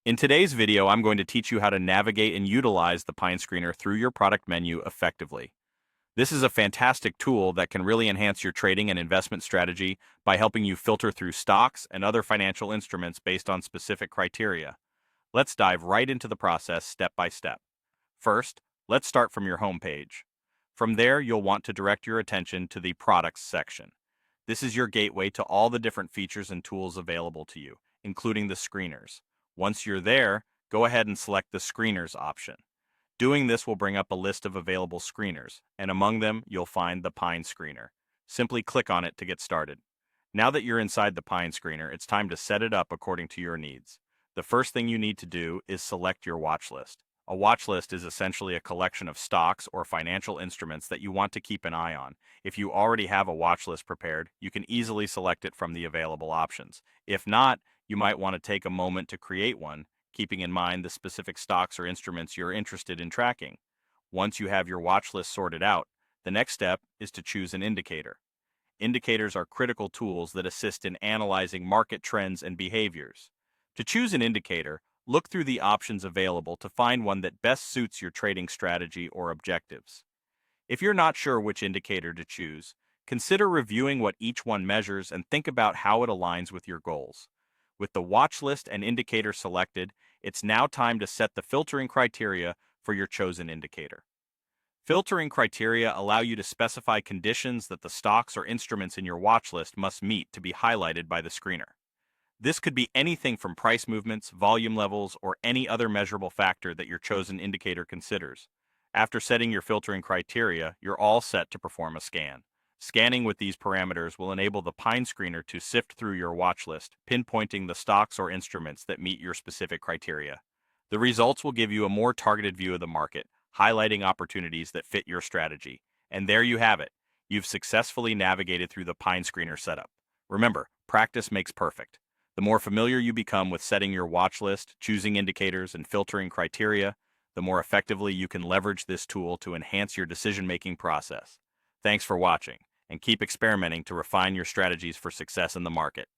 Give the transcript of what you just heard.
In today's video, I'm going to teach you how to navigate and utilize the Pine Screener through your product menu effectively. This is a fantastic tool that can really enhance your trading and investment strategy by helping you filter through stocks and other financial instruments based on specific criteria. Let's dive right into the process step by step. First, let's start from your home page. From there, you'll want to direct your attention to the Products section. This is your gateway to all the different features and tools available to you, including the screeners. Once you're there, go ahead and select the Screeners option. Doing this will bring up a list of available screeners, and among them, you'll find the Pine Screener. Simply click on it to get started. Now that you're inside the Pine Screener, it's time to set it up according to your needs. The first thing you need to do is select your watch list. A watch list is essentially a collection of stocks or financial instruments that you want to keep an eye on. If you already have a watch list prepared, you can easily select it from the available options. If not, you might want to take a moment to create one, keeping in mind the specific stocks or instruments you're interested in tracking. Once you have your watch list sorted out, the next step is to choose an indicator. Indicators are critical tools that assist in analyzing market trends and behaviors. To choose an indicator, look through the options available to find one that best suits your trading strategy or objectives. If you're not sure which indicator to choose, consider reviewing what each one measures and think about how it aligns with your goals. With the watch list and indicator selected, it's now time to set the filtering criteria for your chosen indicator. Filtering criteria allow you to specify conditions that the stocks or instruments in your watch list must meet to be highlighted by the screener. This could be anything from price movements, volume levels, or any other measurable factor that your chosen indicator considers. After setting your filtering criteria, you're all set to perform a scan. Scanning with these parameters will enable the Pine Screener to sift through your watch list, pinpointing the stocks or instruments that meet your specific criteria. The results will give you a more targeted view of the market, highlighting opportunities that fit your strategy. And there you have it. You've successfully navigated through the Pine Screener setup. Remember, practice makes perfect. The more familiar you become with setting your watch list, choosing indicators, and filtering criteria, the more effectively you can leverage this tool to enhance your decision-making process. Thanks for watching, and keep experimenting to refine your strategies for success in the market.